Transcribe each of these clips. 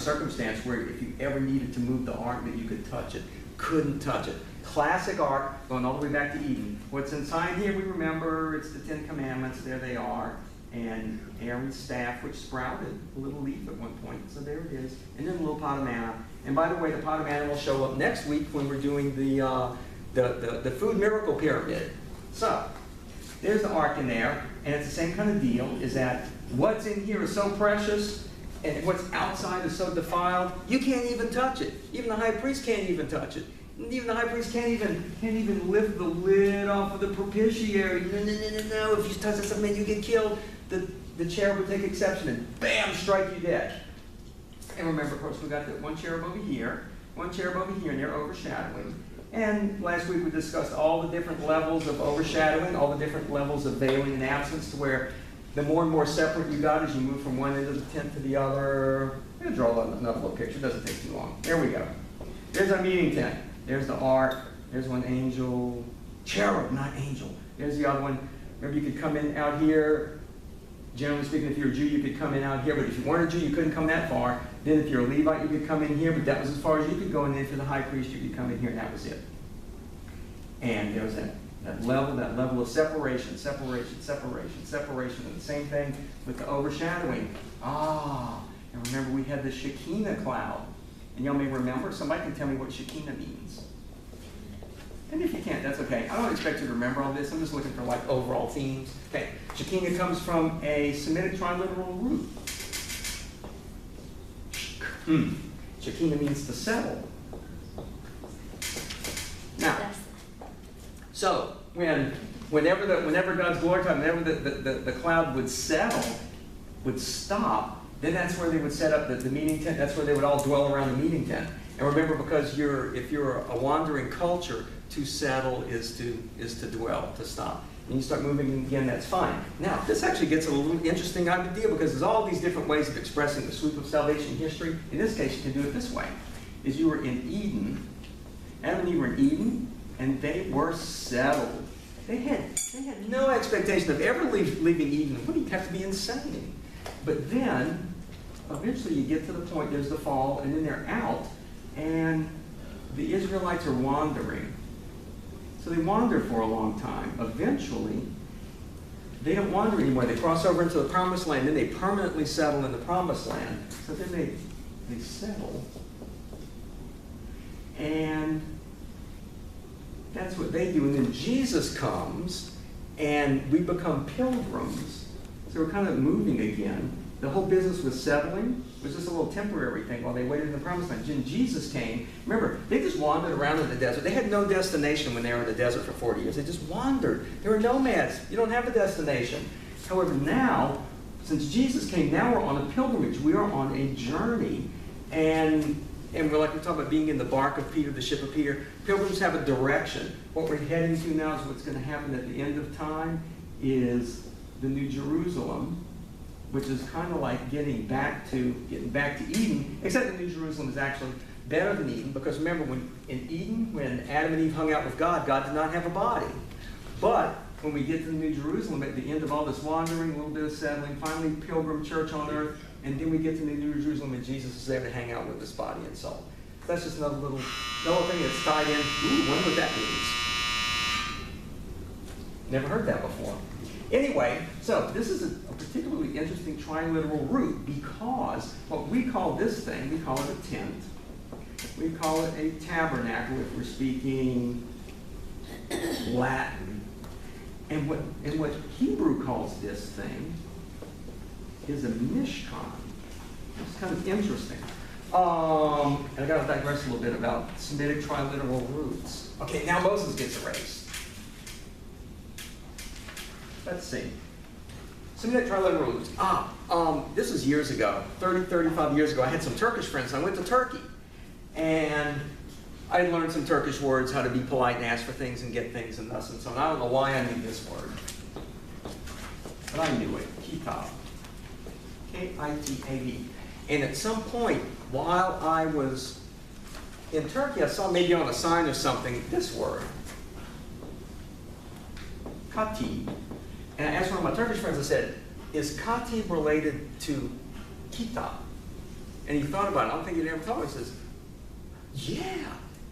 circumstance where if you ever needed to move the ark that you could touch it. Couldn't touch it. Classic ark, going all the way back to Eden. What's inside here, we remember, it's the 10 Commandments. There they are. And Aaron's staff, which sprouted a little leaf at one point. So there it is. And then a little pot of manna. And by the way, the pot of manna will show up next week when we're doing the food miracle pyramid. So there's the ark in there. And it's the same kind of deal, is that what's in here is so precious, and what's outside is so defiled, you can't even touch it. Even the high priest can't even touch it. And even the high priest can't even lift the lid off of the propitiatory. No. If you touch this, man, you get killed. The cherub would take exception and bam, strike you dead. And remember, of course, we got that one cherub over here, and they're overshadowing. And last week we discussed all the different levels of overshadowing, all the different levels of veiling and absence, to where the more and more separate you got as you move from one end of the tent to the other. I'm going to draw another little picture. It doesn't take too long. There we go. There's our meeting tent. There's the ark. There's one angel. Cherub, not angel. There's the other one. Remember, you could come in out here. Generally speaking, if you're a Jew, you could come in out here. But if you weren't a Jew, you couldn't come that far. Then if you're a Levite, you could come in here. But that was as far as you could go. And then for the high priest, you could come in here, and that was it. And there was that level of separation. And the same thing with the overshadowing. And remember, we had the Shekinah cloud. And y'all may remember, somebody can tell me what Shekinah means. And if you can't, that's okay. I don't expect you to remember all this. I'm just looking for like overall themes. Okay, Shekinah comes from a Semitic triliteral root. Shekinah means to settle. Now, so whenever God's glory time, whenever the cloud would settle, would stop, then that's where they would set up the meeting tent. That's where they would all dwell around the meeting tent. And remember, because if you're a wandering culture, to settle is to dwell, to stop. And you start moving again, that's fine. Now, this actually gets a little interesting idea, because there's all these different ways of expressing the sweep of salvation history. In this case, you can do it this way. Is you were in Eden, Adam and Eve were in Eden, and they were settled. They had no expectation of ever leaving Eden. It would have to be insane. But then, eventually you get to the point, there's the fall, and then they're out, and the Israelites are wandering. So they wander for a long time. Eventually, they don't wander anymore. They cross over into the Promised Land, then they permanently settle in the Promised Land. So then they settle. And that's what they do. And then Jesus comes, and we become pilgrims. So we're kind of moving again. The whole business with settling was just a little temporary thing while they waited in the Promised Land. When Jesus came, remember, they just wandered around in the desert. They had no destination when they were in the desert for 40 years. They just wandered. They were nomads. You don't have a destination. However, now, since Jesus came, now we're on a pilgrimage. We are on a journey. And we're talking about being in the bark of Peter, the ship of Peter. Pilgrims have a direction. What we're heading to now is what's going to happen at the end of time is the New Jerusalem, which is kind of like getting back to Eden, except the New Jerusalem is actually better than Eden, because remember, in Eden, when Adam and Eve hung out with God, God did not have a body. But when we get to the New Jerusalem, at the end of all this wandering, a little bit of settling, finally pilgrim church on earth, and then we get to the New Jerusalem, and Jesus is there to hang out with his body and soul. That's just another little thing that's tied in. Wonder what that means. Never heard that before. Anyway, so this is a particularly interesting triliteral root, because what we call this thing, we call it a tent. We call it a tabernacle if we're speaking Latin. And what Hebrew calls this thing is a mishkan. It's kind of interesting. And I got to digress a little bit about Semitic triliteral roots. Okay, now Moses gets erased. Let's see. Semitic triliteral roots. This was years ago, 35 years ago. I had some Turkish friends. I went to Turkey. And I learned some Turkish words, how to be polite and ask for things and get things and thus and so on. I don't know why I knew this word. But I knew it. Kitab. K-I-T-A-B. And at some point, while I was in Turkey, I saw maybe on a sign or something this word. Katib. And I asked one of my Turkish friends, I said, is Katib related to Kitab? And he thought about it. I don't think he'd ever thought. He says,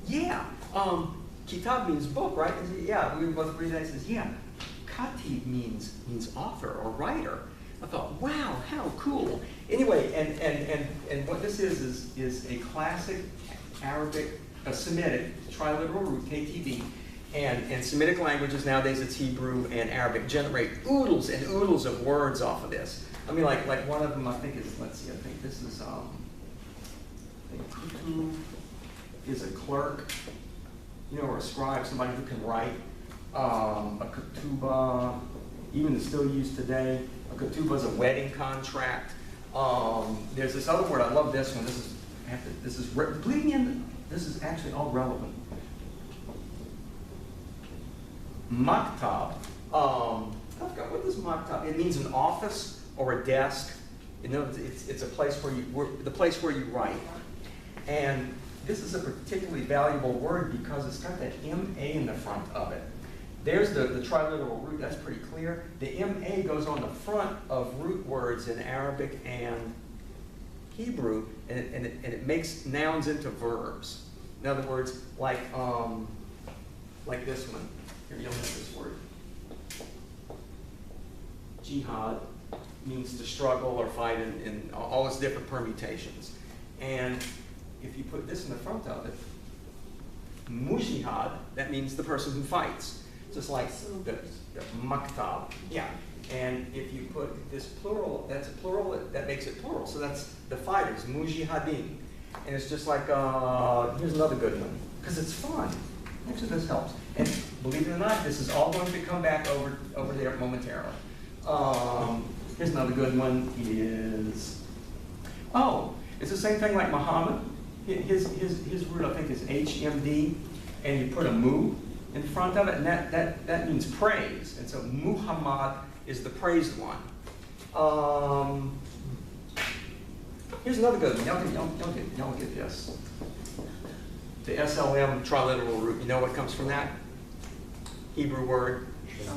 yeah. Kitab means book, right? He said, yeah, we both read that. He says, yeah, Katib means author or writer. I thought, wow, how cool. Anyway, and what this is a classic Arabic, Semitic, triliteral root, KTB, and Semitic languages nowadays, it's Hebrew and Arabic, generate oodles and oodles of words off of this. I mean, like one of them, I think is, let's see, I think this is, I think kutu is a clerk, you know, or a scribe, somebody who can write. A ketubah, even is still used today. A ketubah is a wedding contract. There's this other word, I love this one. This is actually all relevant. Maktab. I forgot, what is maktab? It means an office or a desk. You know, it's a place where the place where you write. And this is a particularly valuable word because it's got that MA in the front of it. There's the triliteral root, that's pretty clear. The MA goes on the front of root words in Arabic and Hebrew, and it makes nouns into verbs. In other words, like this one. Here, you'll know this word. Jihad means to struggle or fight in all its different permutations. And if you put this in the front of it, mujihad, that means the person who fights. Just like the maktab. Yeah. And if you put this plural, that's a plural, that makes it plural. So that's the fighters, mujihadin. And it's just like, here's another good one, because it's fun. Actually, this helps. And believe it or not, this is all going to come back over there momentarily. Here's another good one is, it's the same thing like Muhammad. His root, I think, is HMD, and you put a mu in front of it, and that means praise. And so Muhammad is the praised one. Here's another good one. Y'all get this. The SLM triliteral root. You know what comes from that? Hebrew word,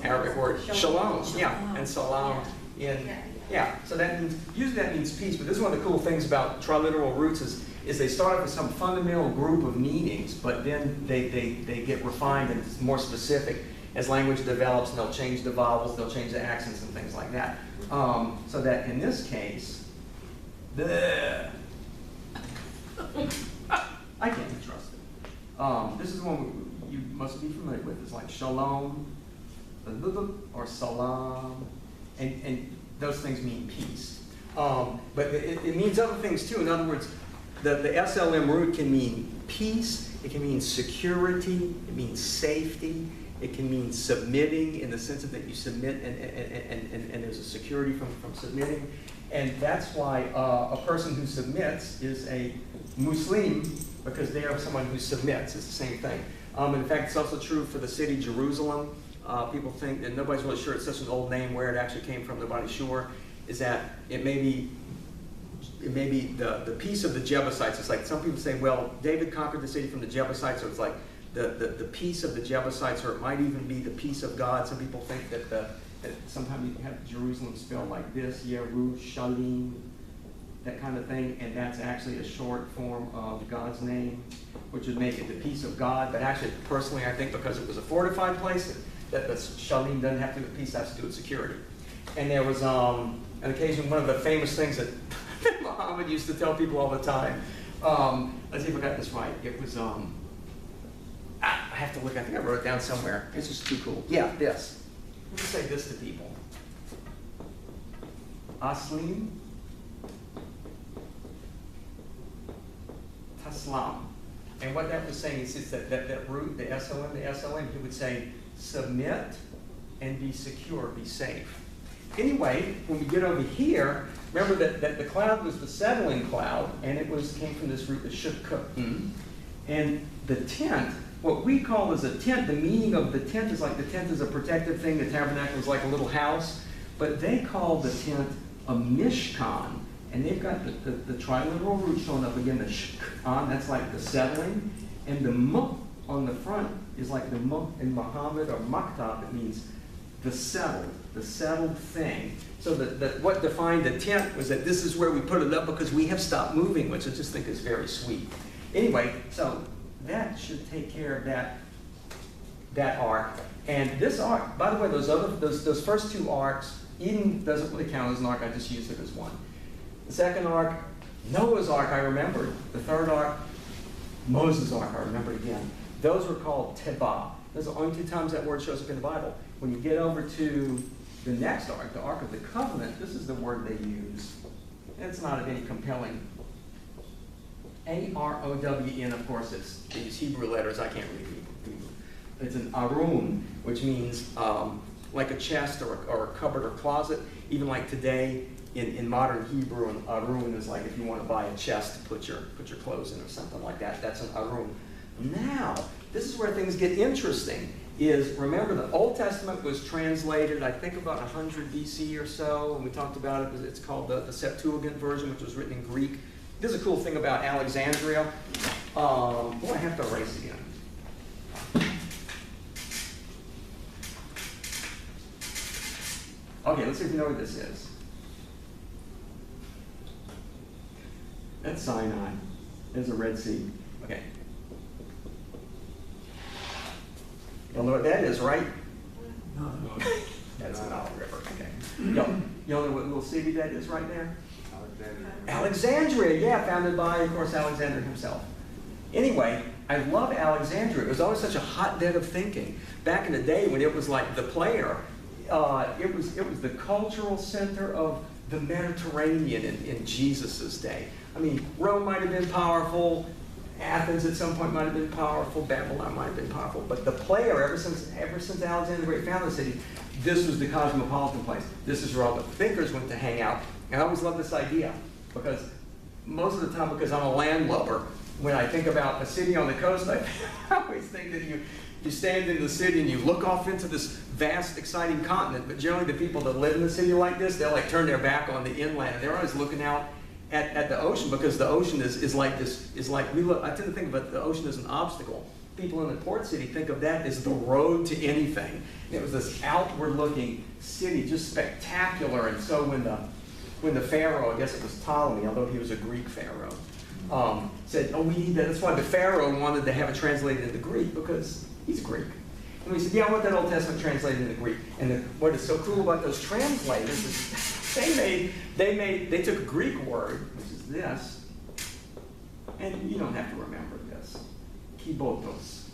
Arabic word, shalom. Yeah, and salam yeah. So that means, usually that means peace. But this is one of the cool things about triliteral roots is they start off with some fundamental group of meanings, but then they get refined and it's more specific as language develops, and they'll change the vowels, they'll change the accents and things like that. So that in this case, I can't be trusted. This is one you must be familiar with. It's like shalom, or salam, and those things mean peace. But it means other things too. In other words, the SLM root can mean peace, it can mean security, it means safety, it can mean submitting in the sense of that you submit and there's a security from submitting. And that's why a person who submits is a Muslim, because they are someone who submits. It's the same thing. In fact, it's also true for the city Jerusalem. People think, and nobody's really sure, it's such an old name, where it actually came from, nobody's sure, is that it may be the peace of the Jebusites. It's like some people say, well, David conquered the city from the Jebusites, so it's like the peace of the Jebusites, or it might even be the peace of God. Some people think that sometimes you have Jerusalem spelled like this, Yerushalayim, that kind of thing, and that's actually a short form of God's name, which would make it the peace of God. But actually, personally, I think because it was a fortified place, that the Shalim doesn't have to do with peace, has to do with security. And there was an occasion, one of the famous things that Muhammad used to tell people all the time. Let's see if I got this right. It was, I have to look, I think I wrote it down somewhere. It's just too cool. Yeah, this. Let me say this to people. Aslim, Taslam. And what that was saying is that root, the SLM, he would say, submit and be secure, be safe. Anyway, when we get over here, remember that the cloud was the settling cloud, and it came from this root, the shukun. And the tent, what we call as a tent, the meaning of the tent is like the tent is a protective thing, the tabernacle is like a little house, but they call the tent a mishkan. And they've got the triliteral root showing up again, the shkan, that's like the settling, and the muk on the front is like the muk in Muhammad or maktab, it means the settled thing. So what defined the tent was that this is where we put it up because we have stopped moving, which I just think is very sweet. Anyway, so that should take care of that ark. And this ark, by the way, those first two arks, Eden doesn't really count as an ark, I just used it as one. The second ark, Noah's ark, I remembered. The third ark, Moses' ark, I remembered again. Those were called tebah. Those are the only two times that word shows up in the Bible. When you get over to the next ark, the Ark of the Covenant, this is the word they use. It's not any compelling. A-R-O-W-N, of course, they use Hebrew letters. I can't read Hebrew. It's an arun, which means like a chest or a cupboard or closet. Even like today, in modern Hebrew, an arun is like if you want to buy a chest to put your clothes in or something like that. That's an arun. Now, this is where things get interesting. Is, remember, the Old Testament was translated, I think, about 100 BC or so, and we talked about it. It's called the Septuagint version, which was written in Greek. This is a cool thing about Alexandria. I have to erase again. Okay, let's see if you know what this is. That's Sinai. There's a Red Sea. Okay. You'll know what that is, right? No. That's the Nile River. Okay. Y'all know what little city that is right there? Alexandria, yeah, founded by, of course, Alexander himself. Anyway, I love Alexandria. It was always such a hotbed of thinking. Back in the day when it was like the player, it was the cultural center of the Mediterranean in Jesus' day. I mean, Rome might have been powerful. Athens at some point might have been powerful. Babylon might have been powerful. But the player, ever since Alexander the Great founded the city, this was the cosmopolitan place. This is where all the thinkers went to hang out. And I always love this idea because most of the time, because I'm a landlubber, when I think about a city on the coast, I always think that you stand in the city and you look off into this vast, exciting continent. But generally, the people that live in a city like this, they'll like turn their back on the inland. And they're always looking out at the ocean because the ocean is like this. Is like we look. I tend to think about the ocean as an obstacle. People in the port city think of that as the road to anything. And it was this outward-looking city, just spectacular. And so when the Pharaoh, I guess it was Ptolemy, although he was a Greek Pharaoh, said, "Oh, we need that." That's why the Pharaoh wanted to have it translated into Greek because he's Greek. And we said, "Yeah, I want that Old Testament translated into Greek." And what is so cool about those translators is they took a Greek word, which is this, and you don't have to remember this, kibotos.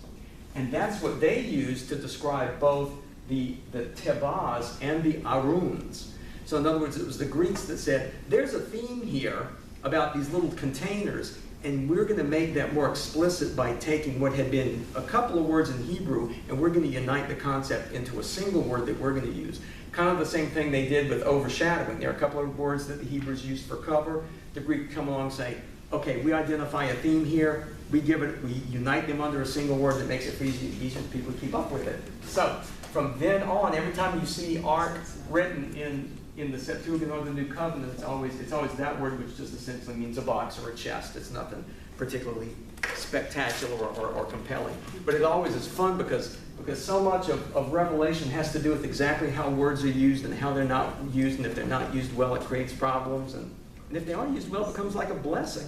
And that's what they used to describe both the tebahs and the aruns. So in other words, it was the Greeks that said, there's a theme here about these little containers, and we're going to make that more explicit by taking what had been a couple of words in Hebrew, and we're going to unite the concept into a single word that we're going to use. Kind of the same thing they did with overshadowing. There are a couple of words that the Hebrews used for cover. The Greek come along and say, okay, we identify a theme here, we unite them under a single word that makes it easy for people to keep up with it. So, from then on, every time you see ark written in the Septuagint or the New Covenant, it's always that word, which just essentially means a box or a chest. It's nothing particularly spectacular or compelling. But it always is fun because so much of Revelation has to do with exactly how words are used and how they're not used, and if they're not used well, it creates problems, and if they are used well, it becomes like a blessing.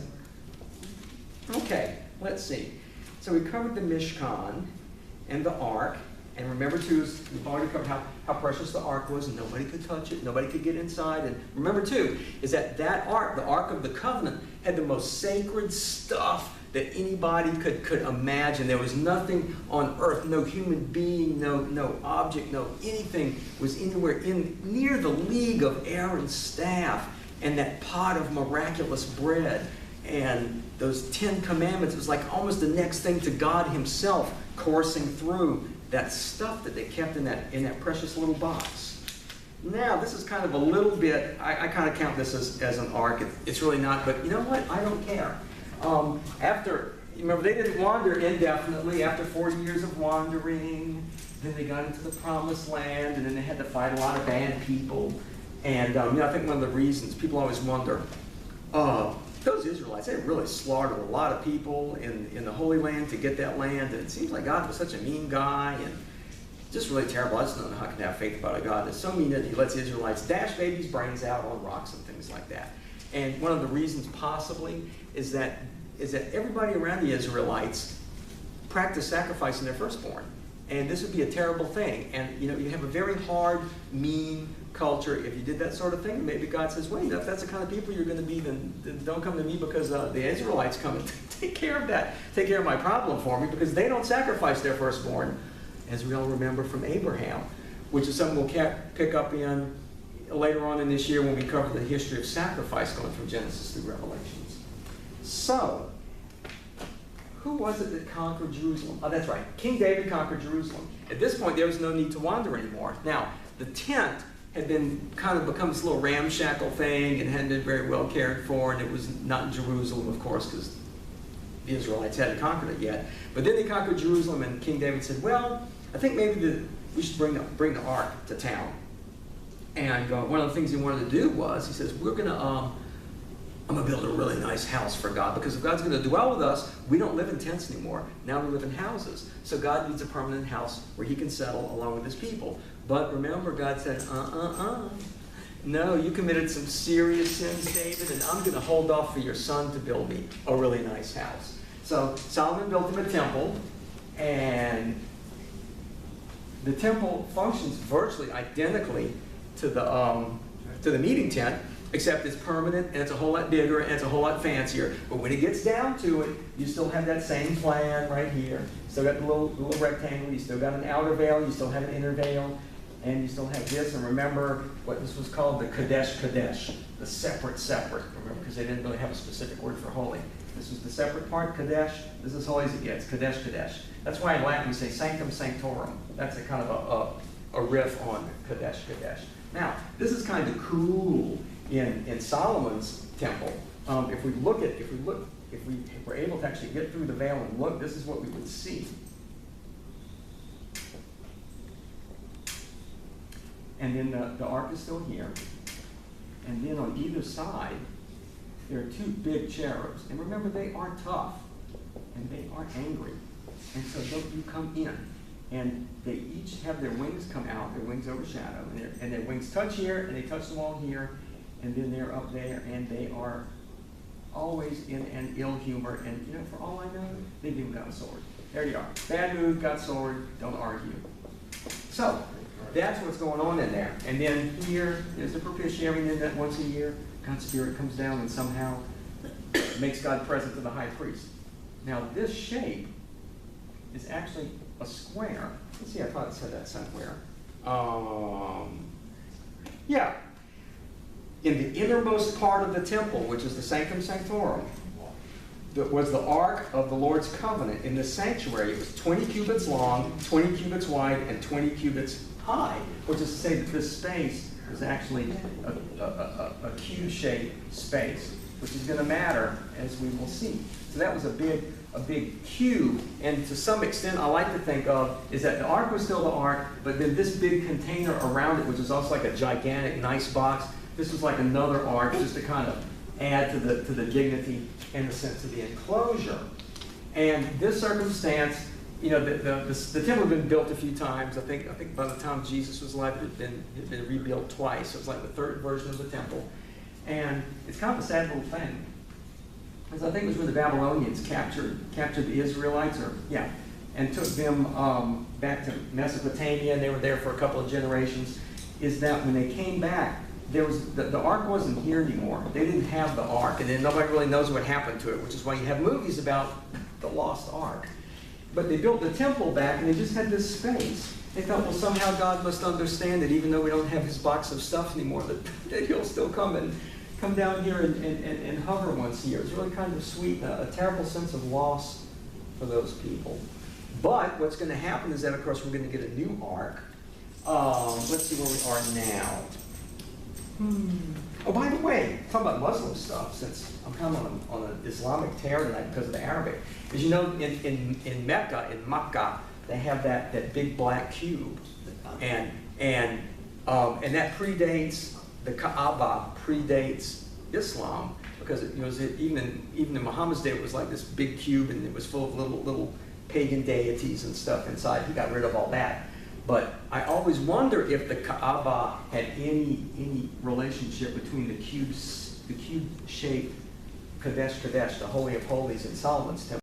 Okay, let's see. So we covered the Mishkan and the ark. And remember, too, we've already covered how precious the ark was, and nobody could touch it, nobody could get inside. And remember, too, is that ark, the Ark of the Covenant, had the most sacred stuff that anybody could imagine. There was nothing on earth, no human being, no object, no anything was anywhere near the league of Aaron's staff and that pot of miraculous bread and those 10 commandments. It was like almost the next thing to God himself coursing through that stuff that they kept in that precious little box. Now, this is kind of a little bit, I kind of count this as an ark. It's really not, but you know what? I don't care. Remember, they didn't wander indefinitely. After 40 years of wandering, then they got into the promised land, and then they had to fight a lot of bad people. And I think one of the reasons people always wonder, those Israelites, they really slaughtered a lot of people in the Holy Land to get that land, and it seems like God was such a mean guy. And just really terrible. I just don't know how I can have faith about a God that's so mean that he lets the Israelites dash babies' brains out on rocks and things like that. And one of the reasons possibly is that everybody around the Israelites practiced sacrificing their firstborn. And this would be a terrible thing. And you have a very hard, mean culture. If you did that sort of thing, maybe God says, wait, if that's the kind of people you're going to be, then don't come to me, because the Israelites come and take care of that. Take care of my problem for me, because they don't sacrifice their firstborn, as we all remember from Abraham, which is something we'll pick up in later on in this year when we cover the history of sacrifice going from Genesis through Revelations. So, who was it that conquered Jerusalem? Oh, that's right. King David conquered Jerusalem. At this point, there was no need to wander anymore. Now, the tent had been kind of become this little ramshackle thing and hadn't been very well cared for, and it was not in Jerusalem, of course, because the Israelites hadn't conquered it yet. But then they conquered Jerusalem, and King David said, well, I think maybe we should bring the ark to town. And one of the things he wanted to do was, he says, I'm going to build a really nice house for God, because if God's going to dwell with us, we don't live in tents anymore. Now we live in houses. So God needs a permanent house where he can settle along with his people. But remember, God said, no, you committed some serious sins, David, and I'm going to hold off for your son to build me a really nice house. So Solomon built him a temple, and the temple functions virtually identically to the meeting tent, except it's permanent, and it's a whole lot bigger, and it's a whole lot fancier. But when it gets down to it, you still have that same plan right here. You still got the little rectangle, you still got an outer veil, you still have an inner veil, and you still have this. And remember what this was called, the Kadesh, the separate. Remember, because they didn't really have a specific word for holy. This was the separate part, Kadesh. This is as holy as it gets, Kadesh. That's why in Latin we say Sanctum Sanctorum. That's a kind of a riff on Kadesh. Now, this is kind of cool in Solomon's temple. If we were able to actually get through the veil and look, this is what we would see. And then the ark is still here. And then on either side, there are two big cherubs. And remember, they are tough. And they are angry. And so you come in. And they each have their wings come out, their wings overshadow. And their wings touch here, and they touch the wall here. And then they're up there, and they are always in an ill humor. And for all I know, they've even got a sword. There you are. Bad mood, got sword, don't argue. So, that's what's going on in there. And then here, there's the propitiatory, and then that once a year, God's Spirit comes down and somehow makes God present to the high priest. Now, this shape is actually a square. Let's see, I thought it said that somewhere. Yeah. In the innermost part of the temple, which is the Sanctum Sanctorum, was the Ark of the Lord's Covenant. In the sanctuary, it was 20 cubits long, 20 cubits wide, and 20 cubits high, which is to say that this space is actually a cube-shaped space, which is going to matter as we will see. So that was a big cube, and to some extent I like to think of is that the ark was still the ark, but then this big container around it, which is also like a gigantic nice box, this was like another ark just to kind of add to the dignity and the sense of the enclosure. And this circumstance, the temple had been built a few times. I think by the time Jesus was alive, it had been rebuilt twice. It was like the third version of the temple. And it's kind of a sad little thing. Because I think it was when the Babylonians captured the Israelites, and took them back to Mesopotamia, and they were there for a couple of generations, is that when they came back, there was the ark wasn't here anymore. They didn't have the ark, and then nobody really knows what happened to it, which is why you have movies about the lost ark. But they built the temple back, and they just had this space. They thought, well, somehow God must understand that even though we don't have his box of stuff anymore, that he'll still come down here and hover once a year. It's really kind of sweet, a terrible sense of loss for those people. But what's going to happen is that, of course, we're going to get a new ark. Let's see where we are now. Oh, by the way, talking about Muslim stuff, since I'm kind of on an Islamic tear tonight because of the Arabic. As you know, in Mecca, they have that big black cube, and that predates the Kaaba, predates Islam, because even in Muhammad's day it was like this big cube, and it was full of little pagan deities and stuff inside. He got rid of all that. But I always wonder if the Kaaba had any relationship between the cube-shaped Kadesh Kadesh, the Holy of Holies in Solomon's Temple.